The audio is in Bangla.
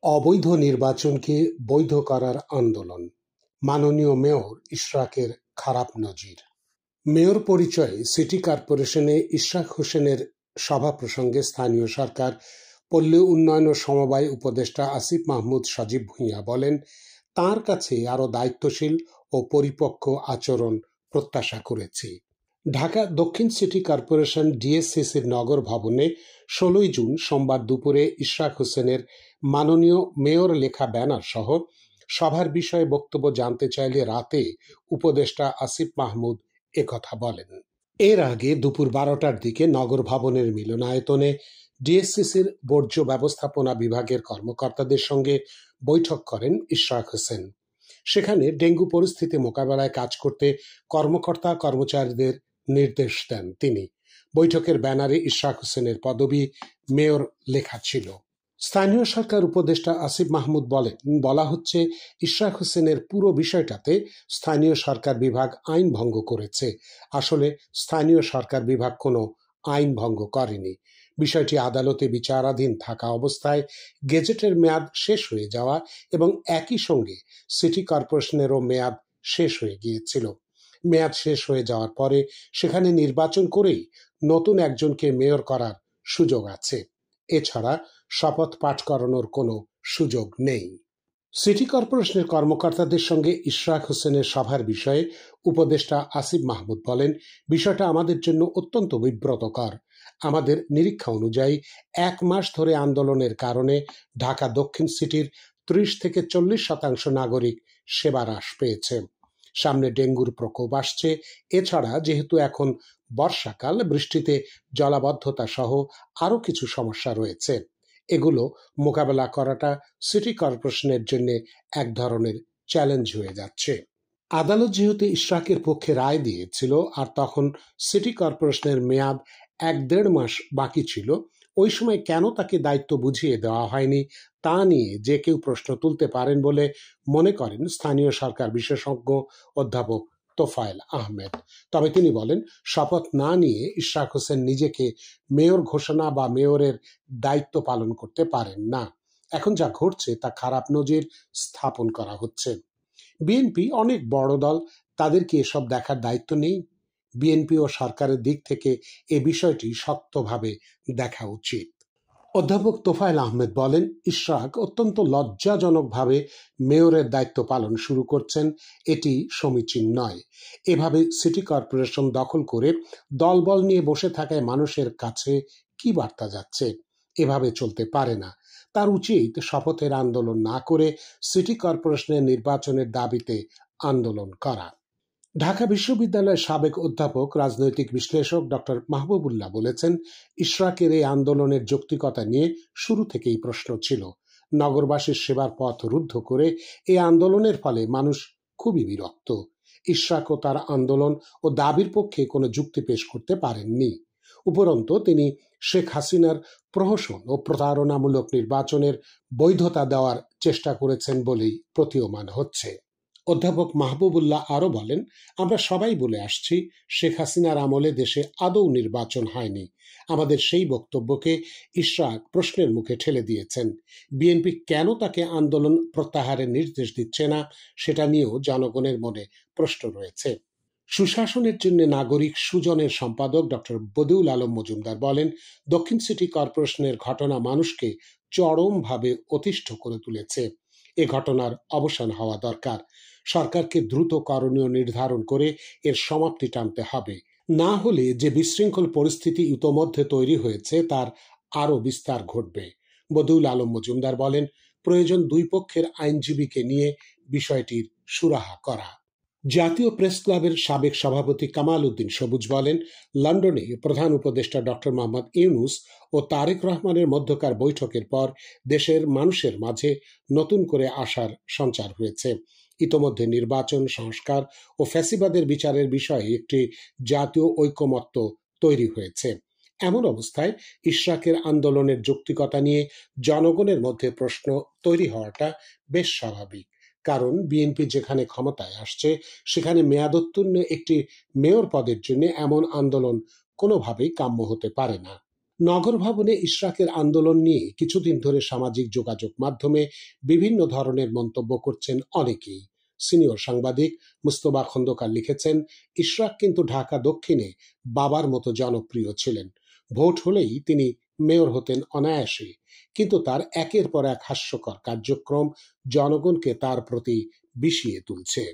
অবৈধ নির্বাচনকে বৈধ করার আন্দোলন, মাননীয় মেয়র ইশরাকের খারাপ নজির। মেয়র পরিচয়ে সিটি কর্পোরেশনে ইশরাক হোসেনের সভা প্রসঙ্গে স্থানীয় সরকার, পল্লী উন্নয়ন ও সমবায় উপদেষ্টা আসিফ মাহমুদ সজীব ভূঁইয়া বলেন, তাঁর কাছে আরও দায়িত্বশীল ও পরিপক্ক আচরণ প্রত্যাশা করেছি। ঢাকা দক্ষিণ সিটি কর্পোরেশন ডিএসসিসির নগর ভবনে ১৬ জুন সোমবার দুপুরে ইশরাক হোসেনের মাননীয় মেয়র লেখা ব্যানার সহ সভার বিষয়ে বক্তব্য জানতে চাইলে রাতে উপদেষ্টা আসিফ মাহমুদ একথা বলেন। এর আগে দুপুর ১২টার দিকে নগর ভবনের মিলনায়তনে ডিএসসিসির বর্জ্য ব্যবস্থাপনা বিভাগের কর্মকর্তাদের সঙ্গে বৈঠক করেন ইশরাক হোসেন। সেখানে ডেঙ্গু পরিস্থিতি মোকাবেলায় কাজ করতে কর্মকর্তা কর্মচারীদের নির্দেশ দেন তিনি। বৈঠকের ব্যানারে ইশরাক হোসেনের পদবি মেয়র লেখা ছিল। স্থানীয় সরকার উপদেষ্টা আসিফ মাহমুদ বলেন, বলা হচ্ছে ইশরাক হোসেনের পুরো বিষয়টাতে স্থানীয় সরকার বিভাগ আইন ভঙ্গ করেছে। আসলে স্থানীয় সরকার বিভাগ কোনো আইন ভঙ্গ করেনি। বিষয়টি আদালতে বিচারাধীন থাকা অবস্থায় গেজেটের মেয়াদ শেষ হয়ে যাওয়া এবং একই সঙ্গে সিটি কর্পোরেশনেরও মেয়াদ শেষ হয়ে গিয়েছিল। মেয়াদ শেষ হয়ে যাওয়ার পরে সেখানে নির্বাচন করেই নতুন একজনকে মেয়র করার সুযোগ আছে। এছাড়া শপথ পাঠ করানোর কোনো সুযোগ নেই। সিটি কর্পোরেশনের কর্মকর্তাদের সঙ্গে ইশরাক হোসেনের সভার বিষয়ে উপদেষ্টা আসিফ মাহমুদ বলেন, বিষয়টা আমাদের জন্য অত্যন্ত বিব্রতকর। আমাদের নিরীক্ষা অনুযায়ী ১ মাস ধরে আন্দোলনের কারণে ঢাকা দক্ষিণ সিটির ৩০ থেকে ৪০% নাগরিক সেবার হ্রাস পেয়েছে। সামনে ডেঙ্গুর প্রকোপ আসছে। এছাড়া যেহেতু এখন বর্ষাকাল, বৃষ্টিতে জলাবদ্ধতা সহ আরও কিছু সমস্যা রয়েছে। এগুলো মোকাবেলা করাটা সিটি কর্পোরেশনের জন্য এক ধরনের চ্যালেঞ্জ হয়ে যাচ্ছে। আদালত যেহেতু ইশরাকের পক্ষে রায় দিয়েছিল আর তখন সিটি কর্পোরেশনের মেয়াদ ১-১.৫ মাস বাকি ছিল, ওই সময় কেন তাকে দায়িত্ব বুঝিয়ে দেওয়া হয়নি তা নিয়ে যে কেউ প্রশ্ন তুলতে পারেন বলে মনে করেন স্থানীয় সরকার বিশেষজ্ঞ অধ্যাপক তোফায়েল আহমেদ। তবে তিনি বলেন, শপথ না নিয়ে ইশরাক হোসেন নিজেকে মেয়র ঘোষণা বা মেয়রের দায়িত্ব পালন করতে পারেন না। এখন যা ঘটছে তা খারাপ নজির স্থাপন করা হচ্ছে। বিএনপি অনেক বড় দল, তাদের কি এসব দেখার দায়িত্ব নেই? বিএনপি ও সরকারের দিক থেকে এ বিষয়টি শক্তভাবে দেখা উচিত। অধ্যাপক তোফায়েল আহমেদ বলেন, ইশরাক অত্যন্ত লজ্জাজনকভাবে মেয়রের দায়িত্ব পালন শুরু করছেন। এটি সমীচীন নয়। এভাবে সিটি কর্পোরেশন দখল করে দলবল নিয়ে বসে থাকায় মানুষের কাছে কি বার্তা যাচ্ছে? এভাবে চলতে পারে না। তার উচিত শপথের আন্দোলন না করে সিটি কর্পোরেশনের নির্বাচনের দাবিতে আন্দোলন করা। ঢাকা বিশ্ববিদ্যালয়ের সাবেক অধ্যাপক, রাজনৈতিক বিশ্লেষক ডক্টর মাহবুবুল্লাহ বলেছেন, ইশরাকের এই আন্দোলনের যৌক্তিকতা নিয়ে শুরু থেকেই প্রশ্ন ছিল। নগরবাসীর সেবার পথ রুদ্ধ করে এই আন্দোলনের ফলে মানুষ খুবই বিরক্ত। ইশরাক ও তার আন্দোলন ও দাবির পক্ষে কোনো যুক্তি পেশ করতে পারেননি। উপরন্তু তিনি শেখ হাসিনার প্রহসন ও প্রতারণামূলক নির্বাচনের বৈধতা দেওয়ার চেষ্টা করেছেন বলেই প্রতীয়মান হচ্ছে। অধ্যাপক মাহবুবুল্লাহ আরও বলেন, আমরা সবাই বলে আসছি শেখ হাসিনার আমলে দেশে আদৌ নির্বাচন হয়নি। আমাদের সেই বক্তব্যকে ইশরাক প্রশ্নের মুখে ঠেলে দিয়েছেন। বিএনপি কেন তাকে আন্দোলন প্রত্যাহারের নির্দেশ দিচ্ছে না সেটা নিয়েও জনগণের মনে প্রশ্ন রয়েছে। সুশাসনের জন্য নাগরিক সুজনের সম্পাদক ডক্টর বদিউল আলম মজুমদার বলেন, দক্ষিণ সিটি কর্পোরেশনের ঘটনা মানুষকে চরমভাবে অতিষ্ঠ করে তুলেছে। এ ঘটনার অবসান হওয়া দরকার। সরকারকে দ্রুত করণীয় নির্ধারণ করে এর সমাপ্তি টানতে হবে। না হলে যে বিশৃঙ্খল পরিস্থিতি ইতোমধ্যে তৈরি হয়েছে তার আরও বিস্তার ঘটবে। বদিউল আলম মজুমদার বলেন, প্রয়োজন দুই পক্ষের আইনজীবীকে নিয়ে বিষয়টির সুরাহা করা। জাতীয় প্রেস ক্লাবের সাবেক সভাপতি কামাল উদ্দিন সবুজ বলেন, লন্ডনে প্রধান উপদেষ্টা ডক্টর মোহাম্মদ ইউনূস ও তারেক রহমানের মধ্যকার বৈঠকের পর দেশের মানুষের মাঝে নতুন করে আশার সঞ্চার হয়েছে। ইতোমধ্যে নির্বাচন, সংস্কার ও ফ্যাসিবাদের বিচারের বিষয়ে একটি জাতীয় ঐকমত্য তৈরি হয়েছে। এমন অবস্থায় ইশরাকের আন্দোলনের যৌক্তিকতা নিয়ে জনগণের মধ্যে প্রশ্ন তৈরি হওয়াটা বেশ স্বাভাবিক। কারণ বিএনপি যেখানে ক্ষমতায় আসছে সেখানে মেয়াদোত্তীর্ণ একটি মেয়র পদের জন্য এমন আন্দোলন কোনোভাবেই কাম্য হতে পারে না। নগর ভবনে ইশরাকের আন্দোলন নিয়ে কিছুদিন ধরে সামাজিক যোগাযোগ মাধ্যমে বিভিন্ন ধরনের মন্তব্য করছেন অনেকেই। সিনিয়র সাংবাদিক মুস্তফা খন্দকার লিখেছেন, ইশরাক কিন্তু ঢাকা দক্ষিণে বাবার মতো জনপ্রিয় ছিলেন। ভোট হলেই তিনি মেয়র হতেন অনায়াসে, কিন্তু তার একের পর এক হাস্যকর কার্যক্রম জনগণকে তার প্রতি বিষিয়ে তুলছে।